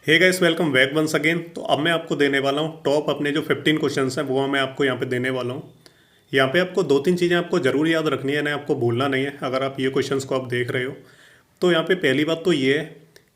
हे guys, welcome back once again. तो अब मैं आपको देने वाला हूँ टॉप अपने जो 15 क्वेश्चंस हैं वो मैं आपको यहाँ पे देने वाला हूँ। यहाँ पे आपको दो तीन चीज़ें आपको ज़रूर याद रखनी है ना, आपको भूलना नहीं है अगर आप ये क्वेश्चंस को आप देख रहे हो। तो यहाँ पे पहली बात तो ये है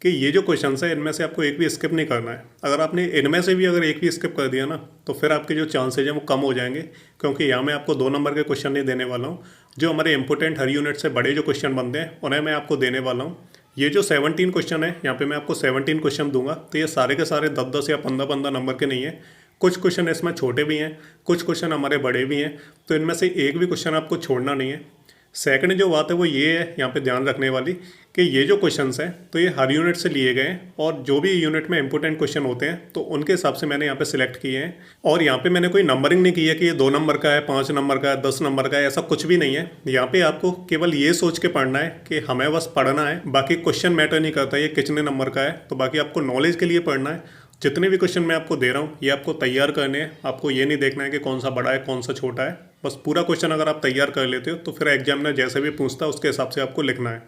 कि ये जो क्वेश्चंस है इनमें से आपको एक भी स्किप नहीं करना है। अगर आपने इनमें से भी अगर एक भी स्किप कर दिया ना तो फिर आपके जो चांसेज हैं वो कम हो जाएंगे, क्योंकि यहाँ मैं आपको 2 नंबर के क्वेश्चन नहीं देने वाला हूँ। जो हमारे इंपॉर्टेंट हर यूनिट से बड़े जो क्वेश्चन बनते हैं उन्हें मैं आपको देने वाला हूँ। ये जो 17 क्वेश्चन है यहाँ पे मैं आपको 17 क्वेश्चन दूंगा, तो ये सारे के सारे 10-10 या 15-15 नंबर के नहीं है। कुछ क्वेश्चन इसमें छोटे भी हैं, कुछ क्वेश्चन हमारे बड़े भी हैं, तो इनमें से एक भी क्वेश्चन आपको छोड़ना नहीं है। सेकंड जो बात है वो ये है यहाँ पे ध्यान रखने वाली कि ये जो क्वेश्चंस हैं तो ये हर यूनिट से लिए गए हैं, और जो भी यूनिट में इंपॉर्टेंट क्वेश्चन होते हैं तो उनके हिसाब से मैंने यहाँ पे सिलेक्ट किए हैं। और यहाँ पे मैंने कोई नंबरिंग नहीं की है कि ये 2 नंबर का है, 5 नंबर का है, 10 नंबर का है, ऐसा कुछ भी नहीं है। यहाँ पे आपको केवल ये सोच के पढ़ना है कि हमें बस पढ़ना है, बाकी क्वेश्चन मैटर नहीं करता ये कितने नंबर का है। तो बाकी आपको नॉलेज के लिए पढ़ना है। जितने भी क्वेश्चन मैं आपको दे रहा हूँ ये आपको तैयार करने हैं, आपको ये नहीं देखना है कि कौन सा बड़ा है कौन सा छोटा है। बस पूरा क्वेश्चन अगर आप तैयार कर लेते हो तो फिर एग्जामिनर जैसे भी पूछता है उसके हिसाब से आपको लिखना है।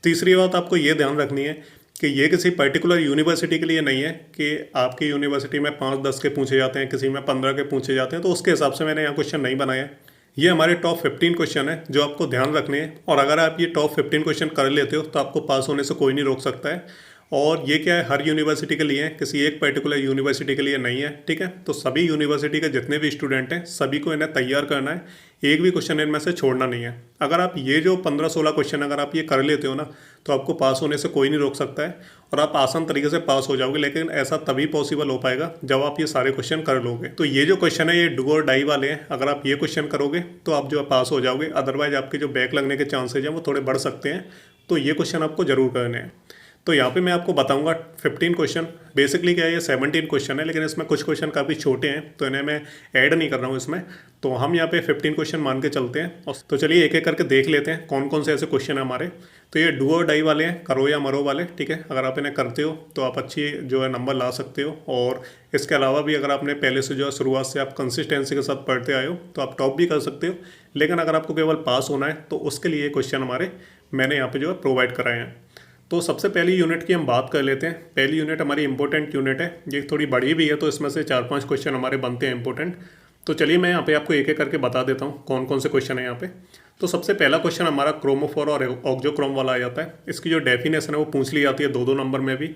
तीसरी बात आपको ये ध्यान रखनी है कि ये किसी पर्टिकुलर यूनिवर्सिटी के लिए नहीं है कि आपकी यूनिवर्सिटी में 5-10 के पूछे जाते हैं, किसी में 15 के पूछे जाते हैं, तो उसके हिसाब से मैंने यहाँ क्वेश्चन नहीं बनाया है। ये हमारे टॉप 15 क्वेश्चन है जो आपको ध्यान रखने हैं, और अगर आप ये टॉप 15 क्वेश्चन कर लेते हो तो आपको पास होने से कोई नहीं रोक सकता है। और ये क्या है, हर यूनिवर्सिटी के लिए है, किसी एक पर्टिकुलर यूनिवर्सिटी के लिए नहीं है। ठीक है, तो सभी यूनिवर्सिटी के जितने भी स्टूडेंट हैं सभी को इन्हें तैयार करना है, एक भी क्वेश्चन इनमें से छोड़ना नहीं है। अगर आप ये जो 15-16 क्वेश्चन अगर आप ये कर लेते हो ना तो आपको पास होने से कोई नहीं रोक सकता है, और आप आसान तरीके से पास हो जाओगे। लेकिन ऐसा तभी पॉसिबल हो पाएगा जब आप ये सारे क्वेश्चन कर लोगे। तो ये जो क्वेश्चन है ये डू और डाई वाले हैं, अगर आप ये क्वेश्चन करोगे तो आप जो है पास हो जाओगे, अदरवाइज आपके जो बैक लगने के चांसेज हैं वो थोड़े बढ़ सकते हैं। तो ये क्वेश्चन आपको जरूर करने हैं। तो यहाँ पे मैं आपको बताऊंगा 15 क्वेश्चन। बेसिकली क्या है, ये 17 क्वेश्चन है, लेकिन इसमें कुछ क्वेश्चन काफ़ी छोटे हैं तो इन्हें मैं ऐड नहीं कर रहा हूँ इसमें। तो हम यहाँ पे 15 क्वेश्चन मान के चलते हैं, और तो चलिए एक एक करके देख लेते हैं कौन कौन से ऐसे क्वेश्चन है हमारे। तो ये डू और डाई वाले हैं, करो या मरो वाले। ठीक है, अगर आप इन्हें करते हो तो आप अच्छी जो है नंबर ला सकते हो, और इसके अलावा भी अगर आपने पहले से जो है शुरुआत से आप कंसिस्टेंसी के साथ पढ़ते आए हो तो आप टॉप भी कर सकते हो। लेकिन अगर आपको केवल पास होना है तो उसके लिए क्वेश्चन हमारे मैंने यहाँ पे जो है प्रोवाइड कराए हैं। तो सबसे पहली यूनिट की हम बात कर लेते हैं। पहली यूनिट हमारी इंपॉर्टेंट यूनिट है, ये थोड़ी बड़ी भी है तो इसमें से 4-5 क्वेश्चन हमारे बनते हैं इंपॉर्टेंट। तो चलिए मैं यहाँ पे आपको एक एक करके बता देता हूँ कौन कौन से क्वेश्चन है यहाँ पे। तो सबसे पहला क्वेश्चन हमारा क्रोमोफोर और ऑक्जोक्रोम वाला आ जाता है। इसकी जो डेफिनेशन है वो पूछ ली जाती है 2-2 नंबर में भी,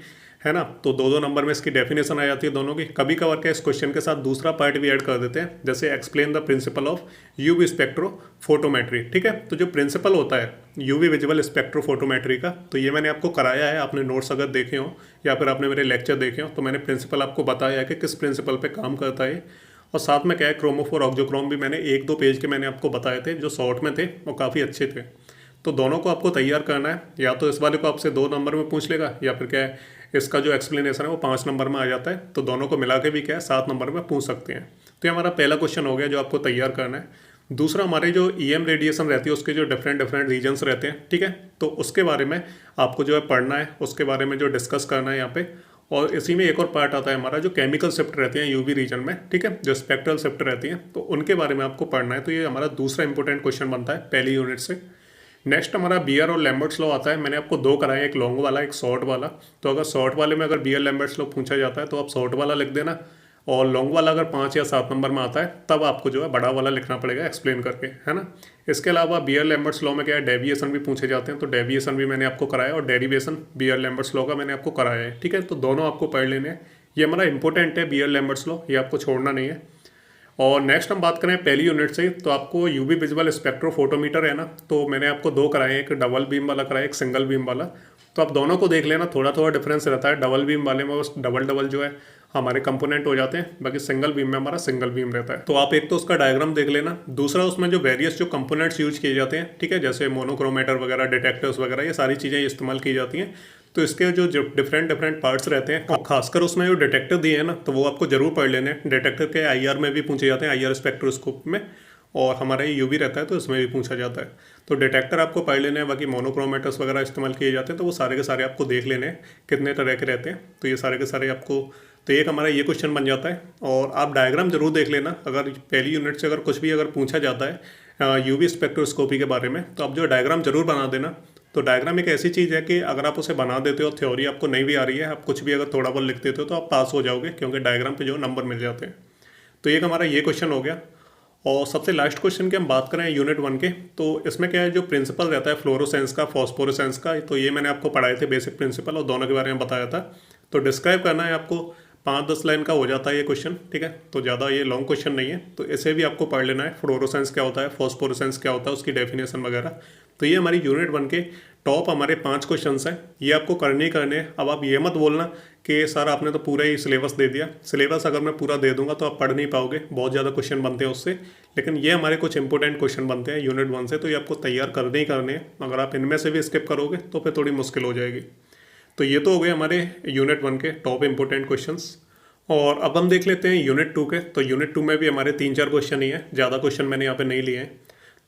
है ना। तो 2-2 नंबर में इसकी डेफिनेशन आ जाती है दोनों की। कभी कभार क्या इस क्वेश्चन के साथ दूसरा पार्ट भी ऐड कर देते हैं, जैसे explain the principle of UV spectrophotometry. ठीक है, तो जो प्रिंसिपल होता है यूवी विजुअल स्पेक्ट्रोफोटोमेट्री का, तो ये मैंने आपको कराया है। आपने नोट्स अगर देखे हो या फिर आपने मेरे लेक्चर देखे हो तो मैंने प्रिंसिपल आपको बताया है कि किस प्रिंसिपल पे काम करता है। और साथ में क्या है, क्रोमोफोर ऑक्जोक्रोम भी मैंने 1-2 पेज के मैंने आपको बताए थे जो शॉर्ट में थे और काफ़ी अच्छे थे। तो दोनों को आपको तैयार करना है, या तो इस वाले को आपसे 2 नंबर में पूछ लेगा, या फिर क्या है इसका जो एक्सप्लेनेशन है वो 5 नंबर में आ जाता है। तो दोनों को मिला के भी क्या है 7 नंबर में पूछ सकते हैं। तो ये हमारा पहला क्वेश्चन हो गया जो आपको तैयार करना है। दूसरा, हमारे जो ईएम रेडिएशन रहती है उसके जो डिफरेंट डिफरेंट रीजन्स रहते हैं, ठीक है, तो उसके बारे में आपको जो है पढ़ना है, उसके बारे में जो डिस्कस करना है यहाँ पे। और इसी में एक और पार्ट आता है हमारा जो केमिकल शिफ्ट रहते हैं यूवी रीजन में, ठीक है, जो स्पेक्ट्रल शिफ्ट रहती हैं, तो उनके बारे में आपको पढ़ना है। तो ये हमारा दूसरा इंपॉर्टेंट क्वेश्चन बनता है पहली यूनिट से। नेक्स्ट हमारा बियर और लैम्बर्ट्स लॉ आता है। मैंने आपको 2 कराए, एक लॉन्ग वाला एक शॉर्ट वाला। तो अगर शॉर्ट वाले में अगर बियर लैम्बर्ट्स लॉ पूछा जाता है तो आप शॉर्ट वाला लिख देना, और लॉन्ग वाला अगर 5 या 7 नंबर में आता है तब आपको जो है बड़ा वाला लिखना पड़ेगा एक्सप्लेन करके, है ना। इसके अलावा बियर लैम्बर्ट्स लॉ में क्या है, डेविएशन भी पूछे जाते हैं, तो डेविएशन भी मैंने आपको कराया, और डेरिवेशन बियर लैम्बर्ट्स लॉ का मैंने आपको कराया है। ठीक है, तो दोनों आपको पढ़ लेने हैं। ये हमारा इंपॉर्टेंट है बियर लैम्बर्ट्स लॉ, ये आपको छोड़ना नहीं है। और नेक्स्ट हम बात करें पहली यूनिट से, तो आपको यूवी विजुअल स्पेक्ट्रोफोटोमीटर है ना, तो मैंने आपको 2 कराए हैं, एक डबल बीम वाला कराया, एक सिंगल बीम वाला। तो आप दोनों को देख लेना, थोड़ा थोड़ा डिफरेंस रहता है। डबल बीम वाले में बस डबल डबल जो है हमारे कंपोनेंट हो जाते हैं, बाकी सिंगल बीम में हमारा सिंगल बीम रहता है। तो आप एक तो उसका डायग्राम देख लेना, दूसरा उसमें जो वेरियस जो कंपोनेंट्स यूज किए जाते हैं, ठीक है, जैसे मोनोक्रोमेटर वगैरह, डिटेक्टर्स वगैरह, ये सारी चीज़ें इस्तेमाल की जाती हैं। तो इसके जो डिफरेंट डिफरेंट पार्ट्स रहते हैं, खासकर उसमें जो डिटेक्टर दिए हैं ना, तो वो आपको जरूर पढ़ लेने हैं। डिटेक्टर के आईआर में भी पूछे जाते हैं, आईआर स्पेक्ट्रोस्कोप में, और हमारा ये यूवी रहता है तो इसमें भी पूछा जाता है। तो डिटेक्टर आपको पढ़ लेने हैं। बाकी मोनोक्रोमेटर्स वगैरह इस्तेमाल किए जाते हैं तो वो सारे के सारे आपको देख लेने हैं कितने तरह के रहते हैं। तो ये सारे के सारे आपको, तो एक हमारा ये क्वेश्चन बन जाता है। और आप डायग्राम जरूर देख लेना, अगर पहली यूनिट से अगर कुछ भी अगर पूछा जाता है यूवी स्पेक्ट्रोस्कोपी के बारे में तो आप जो डायग्राम जरूर बना देना। तो डायग्राम एक ऐसी चीज़ है कि अगर आप उसे बना देते हो, थ्योरी आपको नहीं भी आ रही है, आप कुछ भी अगर थोड़ा बहुत लिख देते हो तो आप पास हो जाओगे, क्योंकि डायग्राम पे जो नंबर मिल जाते हैं। तो एक हमारा ये क्वेश्चन हो गया। और सबसे लास्ट क्वेश्चन की हम बात करें यूनिट 1 के, तो इसमें क्या है, जो प्रिंसिपल रहता है फ्लोरोसेंस का, फॉस्फोरेसेंस का, तो ये मैंने आपको पढ़ाए थे बेसिक प्रिंसिपल और दोनों के बारे में बताया था। तो डिस्क्राइब करना है आपको, 5-10 लाइन का हो जाता है ये क्वेश्चन, ठीक है। तो ज़्यादा ये लॉन्ग क्वेश्चन नहीं है, तो इसे भी आपको पढ़ लेना है। फ्लोरोसेंस क्या होता है, फॉस्फोरेसेंस क्या होता है, उसकी डेफिनेशन वगैरह। तो ये हमारी यूनिट 1 के टॉप हमारे 5 क्वेश्चन हैं, ये आपको करने ही करने हैं। अब आप ये मत बोलना कि सर आपने तो पूरा ही सिलेबस दे दिया। सिलेबस अगर मैं पूरा दे दूंगा तो आप पढ़ नहीं पाओगे, बहुत ज़्यादा क्वेश्चन बनते हैं उससे। लेकिन ये हमारे कुछ इंपॉर्टेंट क्वेश्चन बनते हैं यूनिट 1 से, तो ये आपको तैयार करने ही करने हैं। अगर आप इनमें से भी स्किप करोगे तो फिर थोड़ी मुश्किल हो जाएगी। तो ये तो हो गए हमारे यूनिट 1 के टॉप इंपॉर्टेंट क्वेश्चंस। और अब हम देख लेते हैं यूनिट 2 के। तो यूनिट 2 में भी हमारे 3-4 क्वेश्चन ही हैं, ज़्यादा क्वेश्चन मैंने यहाँ पे नहीं लिए हैं।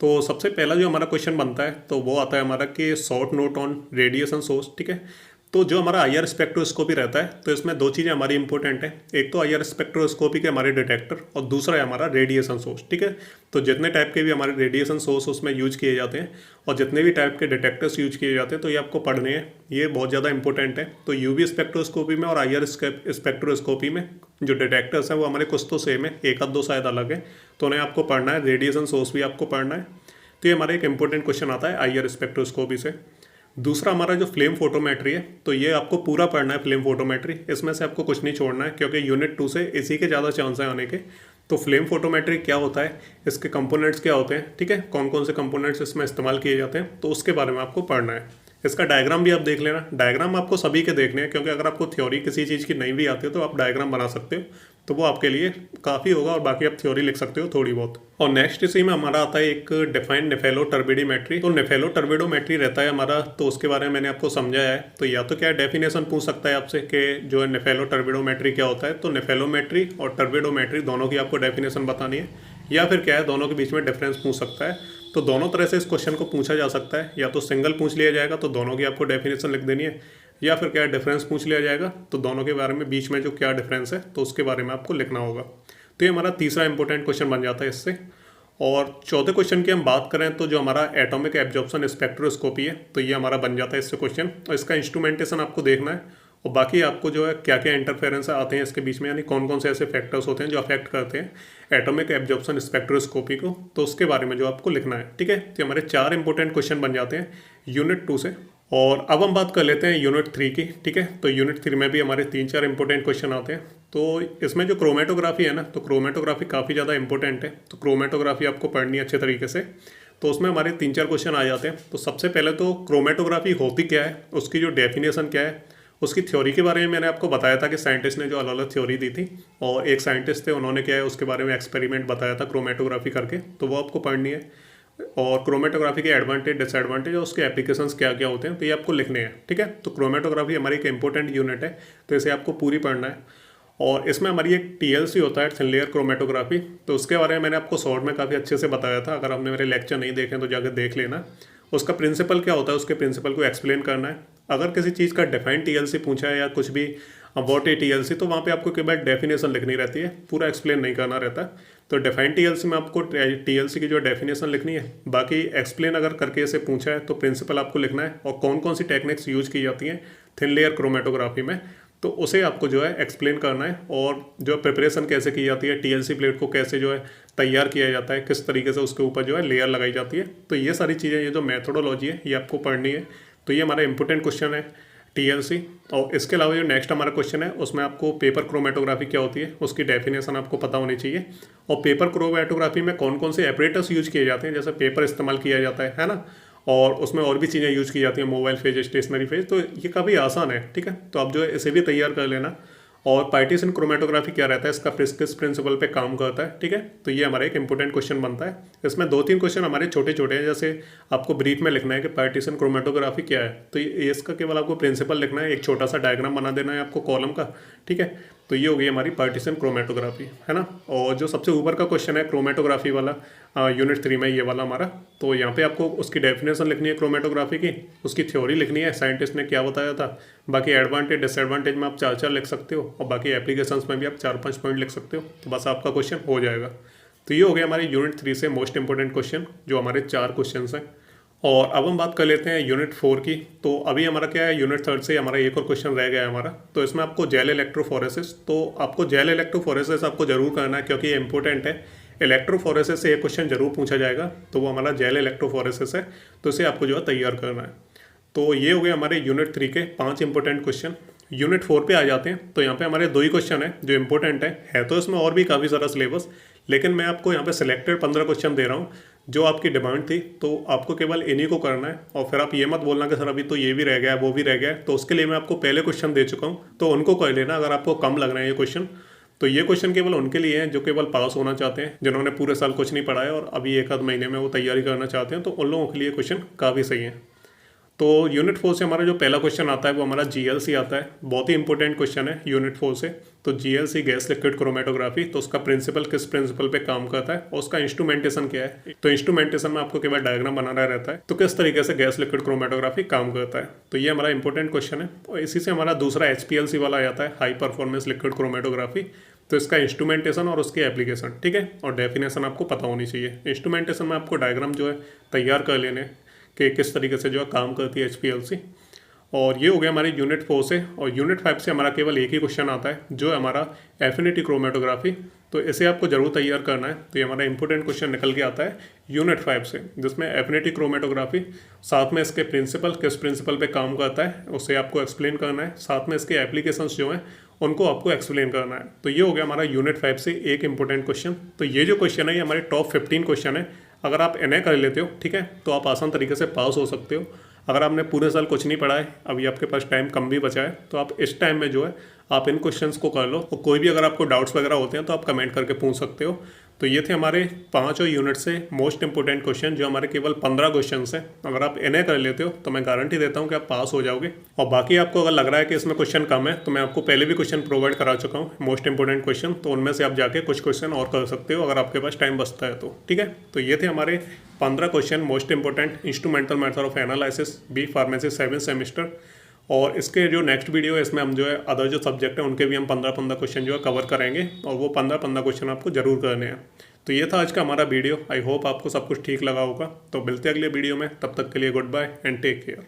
तो सबसे पहला जो हमारा क्वेश्चन बनता है तो वो आता है हमारा कि short note on radiation source, ठीक है। तो जो हमारा IR स्पेक्ट्रोस्कोपी रहता है, तो इसमें 2 चीज़ें हमारी इंपॉर्टेंट हैं। एक तो IR स्पेक्ट्रोस्कोपी के हमारे डिटेक्टर, और दूसरा है हमारा रेडिएशन सोर्स, ठीक है। तो जितने टाइप के भी हमारे रेडिएशन सोर्स उसमें यूज किए जाते हैं और जितने भी टाइप के डिटेक्टर्स यूज किए जाते हैं, तो ये आपको पढ़ने हैं, ये बहुत ज़्यादा इंपॉर्टेंट है। तो UV स्पेक्ट्रोस्कोपी में और IR स्पेक्ट्रोस्कोपी में जो डिटेक्टर्स हैं वो हमारे कुछ तो सेम है, एक आध दो शायद अलग है, तो उन्हें आपको पढ़ना है। रेडिएशन सोर्स भी आपको पढ़ना है। तो ये हमारा एक इंपॉर्टेंट क्वेश्चन आता है IR स्पेक्ट्रोस्कोपी से। दूसरा हमारा जो फ्लेम फोटोमेट्री है, तो ये आपको पूरा पढ़ना है फ्लेम फोटोमेट्री, इसमें से आपको कुछ नहीं छोड़ना है, क्योंकि यूनिट 2 से इसी के ज़्यादा चांस है आने के। तो फ्लेम फोटोमेट्री क्या होता है, इसके कंपोनेंट्स क्या होते हैं, ठीक है, कौन कौन से कंपोनेंट्स इसमें इस्तेमाल किए जाते हैं, तो उसके बारे में आपको पढ़ना है। इसका डायग्राम भी आप देख लेना। डायग्राम आपको सभी के देखने हैं, क्योंकि अगर आपको थ्योरी किसी चीज़ की नहीं भी आती है तो आप डायग्राम बना सकते हो, तो वो आपके लिए काफ़ी होगा, और बाकी आप थ्योरी लिख सकते हो थोड़ी बहुत। और नेक्स्ट इसी में हमारा आता है एक डिफाइंड नेफेलो टर्बिडोमेट्री। तो नेफेलो टर्बिडोमेट्री रहता है हमारा, तो उसके बारे में मैंने आपको समझाया है। तो या तो क्या डेफिनेशन पूछ सकता है आपसे कि जो है नेफेलो टर्बिडोमेट्री क्या होता है, तो नेफेलोमेट्री और टर्बिडोमेट्री दोनों की आपको डेफिनेशन बतानी है, या फिर क्या है दोनों के बीच में डिफरेंस पूछ सकता है। तो दोनों तरह से इस क्वेश्चन को पूछा जा सकता है, या तो सिंगल पूछ लिया जाएगा तो दोनों की आपको डेफिनेशन लिख देनी है, या फिर क्या डिफरेंस पूछ लिया जाएगा तो दोनों के बारे में बीच में जो क्या डिफरेंस है तो उसके बारे में आपको लिखना होगा। तो ये हमारा तीसरा इंपॉर्टेंट क्वेश्चन बन जाता है इससे। और चौथे क्वेश्चन की हम बात करें तो जो हमारा एटॉमिक एब्जॉर्प्शन स्पेक्ट्रोस्कोपी है, तो ये हमारा बन जाता है इससे क्वेश्चन। और इसका इंस्ट्रूमेंटेशन आपको देखना है, और बाकी आपको जो है क्या क्या इंटरफेरेंस आते हैं इसके बीच में, यानी कौन कौन से ऐसे फैक्टर्स होते हैं जो अफेक्ट करते हैं एटॉमिक एब्जॉर्प्शन स्पेक्ट्रोस्कोपी को, तो उसके बारे में जो आपको लिखना है, ठीक है। तो हमारे 4 इंपॉर्टेंट क्वेश्चन बन जाते हैं यूनिट 2 से। और अब हम बात कर लेते हैं यूनिट 3 की, ठीक है। तो यूनिट 3 में भी हमारे 3-4 इंपॉर्टेंट क्वेश्चन आते हैं। तो इसमें जो क्रोमेटोग्राफी है ना, तो क्रोमेटोग्राफी काफ़ी ज़्यादा इंपॉर्टेंट है, तो क्रोमेटोग्राफी आपको पढ़नी है अच्छे तरीके से। तो उसमें हमारे 3-4 क्वेश्चन आ जाते हैं। तो सबसे पहले तो क्रोमेटोग्राफी होती क्या है, उसकी जो डेफिनेशन क्या है, उसकी थ्योरी के बारे में मैंने आपको बताया था कि साइंटिस्ट ने जो अलग अलग थ्योरी दी थी, और एक साइंटिस्ट थे उन्होंने क्या है उसके बारे में एक्सपेरिमेंट बताया था क्रोमेटोग्राफी करके, तो वो आपको पढ़नी है। और क्रोमेटोग्राफी के एडवांटेज डिसएडवांटेज और उसके एप्लीकेशंस क्या क्या होते हैं, तो ये आपको लिखने हैं, ठीक है। तो क्रोमेटोग्राफी हमारी एक इंपॉर्टेंट यूनिट है, तो इसे आपको पूरी पढ़ना है। और इसमें हमारी एक TLC होता है, थिन लेयर क्रोमेटोग्राफी, तो उसके बारे में मैंने आपको शॉर्ट में काफ़ी अच्छे से बताया था। अगर आपने मेरे लेक्चर नहीं देखे तो जाकर देख लेना। उसका प्रिंसिपल क्या होता है, उसके प्रिंसिपल को एक्सप्लेन करना है। अगर किसी चीज़ का डिफाइंड TLC पूछा है या कुछ भी अबाउट ए TLC, तो वहाँ पे आपको केवल डेफिनेशन लिखनी रहती है, पूरा एक्सप्लेन नहीं करना रहता। तो डिफाइंड TLC में आपको TLC की जो डेफिनेशन लिखनी है, बाकी एक्सप्लेन अगर करके इसे पूछा है तो प्रिंसिपल आपको लिखना है, और कौन कौन सी टेक्निक्स यूज की जाती हैं थिन लेयर क्रोमेटोग्राफी में, तो उसे आपको जो है एक्सप्लेन करना है। और जो प्रिपरेशन कैसे की जाती है, TLC प्लेट को कैसे जो है तैयार किया जाता है, किस तरीके से उसके ऊपर जो है लेयर लगाई जाती है, तो ये सारी चीज़ें, ये जो मेथोडोलॉजी है ये आपको पढ़नी है। तो ये हमारा इंपॉर्टेंट क्वेश्चन है TLC। और इसके अलावा जो नेक्स्ट हमारा क्वेश्चन है उसमें आपको पेपर क्रोमेटोग्राफी क्या होती है उसकी डेफिनेशन आपको पता होनी चाहिए, और पेपर क्रोमेटोग्राफी में कौन कौन से एपरेटस यूज किए जाते हैं, जैसे पेपर इस्तेमाल किया जाता है ना, और उसमें और भी चीज़ें यूज की जाती हैं, मोबाइल फेज, स्टेशनरी फेज, तो ये काफ़ी आसान है, ठीक है। तो आप जो है इसे भी तैयार कर लेना। और पार्टीशन क्रोमेटोग्राफी क्या रहता है, इसका किस प्रिंसिपल पे काम करता है, ठीक है। तो ये हमारा एक इंपॉर्टेंट क्वेश्चन बनता है। इसमें 2-3 क्वेश्चन हमारे छोटे छोटे हैं, जैसे आपको ब्रीफ में लिखना है कि पार्टीशन क्रोमेटोग्राफी क्या है, तो ये इसका केवल आपको प्रिंसिपल लिखना है, एक छोटा सा डायग्राम बना देना है आपको कॉलम का, ठीक है। तो ये हो गई हमारी पार्टीशन क्रोमेटोग्राफी, है ना। और जो सबसे ऊपर का क्वेश्चन है क्रोमेटोग्राफी वाला, यूनिट 3 में ये वाला हमारा, तो यहाँ पे आपको उसकी डेफिनेशन लिखनी है क्रोमेटोग्राफी की, उसकी थ्योरी लिखनी है, साइंटिस्ट ने क्या बताया था, बाकी एडवांटेज डिसएडवांटेज में आप 4-4 लिख सकते हो, और बाकी एप्लीकेशंस में भी आप 4-5 पॉइंट लिख सकते हो, तो बस आपका क्वेश्चन हो जाएगा। तो ये हो गया हमारे यूनिट 3 से मोस्ट इंपॉर्टेंट क्वेश्चन, जो हमारे 4 क्वेश्चन हैं। और अब हम बात कर लेते हैं यूनिट 4 की। तो अभी हमारा क्या है, यूनिट 3 से हमारा एक और क्वेश्चन रह गया है हमारा। तो इसमें आपको जेल इलेक्ट्रोफोरेसिस, तो आपको जेल इलेक्ट्रोफोरेसिस आपको जरूर करना है क्योंकि ये इंपॉर्टेंट है। इलेक्ट्रोफोरेसिस से एक क्वेश्चन जरूर पूछा जाएगा, तो वो हमारा जेल इलेक्ट्रोफोरेसिस है, तो इसे आपको जो है तैयार करना है। तो ये हो गए हमारे यूनिट 3 के 5 इंपॉर्टेंट क्वेश्चन। यूनिट 4 पे आ जाते हैं। तो यहाँ पे हमारे 2 ही क्वेश्चन है जो इंपॉर्टेंट है तो इसमें और भी काफ़ी सारा सिलेबस, लेकिन मैं आपको यहाँ पे सिलेक्टेड 15 क्वेश्चन दे रहा हूँ जो आपकी डिमांड थी। तो आपको केवल इन्हीं को करना है, और फिर आप ये मत बोलना कि सर अभी तो ये भी रह गया है वो भी रह गया है। तो उसके लिए मैं आपको पहले क्वेश्चन दे चुका हूँ, तो उनको कर लेना अगर आपको कम लग रहे हैं ये क्वेश्चन। तो ये क्वेश्चन केवल उनके लिए हैं जो केवल पास होना चाहते हैं, जिन्होंने पूरे साल कुछ नहीं पढ़ा है और अभी एक आध महीने में वो तैयारी करना चाहते हैं, तो उन लोगों के लिए क्वेश्चन काफ़ी सही है। तो यूनिट 4 से हमारा जो पहला क्वेश्चन आता है वो हमारा जीएलसी आता है। बहुत ही इंपॉर्टेंट क्वेश्चन है यूनिट 4 से। तो जीएलसी गैस लिक्विड क्रोमेटोग्राफी, तो उसका प्रिंसिपल किस प्रिंसिपल पे काम करता है और उसका इंस्ट्रूमेंटेशन क्या है। तो इंस्ट्रूमेंटेशन में आपको केवल डायग्राम बनाना रहता है, तो किस तरीके से गैस लिक्विड क्रोमेटोग्राफी काम करता है। तो ये हमारा इंपॉर्टेंट क्वेश्चन है। और इसी से हमारा दूसरा एचपीएलसी वाला आ जाता है, हाई परफॉर्मेंस लिक्विड क्रोमेटोग्राफी। तो इसका इंस्ट्रूमेंटेशन और उसकी एप्लीकेशन, ठीक है, और डेफिनेशन आपको पता होनी चाहिए। इंस्ट्रूमेंटेशन में आपको डायग्राम जो है तैयार कर लेने कि किस तरीके से जो है काम करती है एचपीएलसी। और ये हो गया हमारे यूनिट 4 से। और यूनिट 5 से हमारा केवल एक ही क्वेश्चन आता है जो है हमारा एफिनिटी क्रोमेटोग्राफी। तो इसे आपको जरूर तैयार करना है। तो ये हमारा इंपॉर्टेंट क्वेश्चन निकल के आता है यूनिट 5 से, जिसमें एफिनिटी क्रोमेटोग्राफी, साथ में इसके प्रिंसिपल किस प्रिंसिपल पे काम करता है उसे आपको एक्सप्लेन करना है, साथ में इसके एप्लीकेशंस जो हैं उनको आपको एक्सप्लेन करना है। तो ये हो गया हमारा यूनिट 5 से एक इंपॉर्टेंट क्वेश्चन। तो ये जो क्वेश्चन है ये हमारे टॉप 15 क्वेश्चन है। अगर आप इन्हें कर लेते हो, ठीक है, तो आप आसान तरीके से पास हो सकते हो। अगर आपने पूरे साल कुछ नहीं पढ़ा है, अभी आपके पास टाइम कम भी बचा है, तो आप इस टाइम में जो है आप इन क्वेश्चंस को कर लो। और कोई भी अगर आपको डाउट्स वगैरह होते हैं तो आप कमेंट करके पूछ सकते हो। तो ये थे हमारे 5 यूनिट से मोस्ट इंपोर्टेंट क्वेश्चन, जो हमारे केवल 15 क्वेश्चन हैं। अगर आप इन्हें कर लेते हो तो मैं गारंटी देता हूँ कि आप पास हो जाओगे। और बाकी आपको अगर लग रहा है कि इसमें क्वेश्चन कम है, तो मैं आपको पहले भी क्वेश्चन प्रोवाइड करा चुका हूँ मोस्ट इंपोर्टेंट क्वेश्चन, तो उनमें से आप जाके कुछ क्वेश्चन और कर सकते हो अगर आपके पास टाइम बचता है तो, ठीक है। तो ये थे हमारे 15 question most important instrumental method of analysis B pharmacy 7th semester. और इसके जो नेक्स्ट वीडियो है इसमें हम जो है अदर जो सब्जेक्ट है उनके भी हम 15 क्वेश्चन जो है कवर करेंगे, और वो 15 क्वेश्चन आपको जरूर करने हैं। तो ये था आज का हमारा वीडियो। आई होप आपको सब कुछ ठीक लगा होगा। तो मिलते हैं अगले वीडियो में, तब तक के लिए goodbye and take care.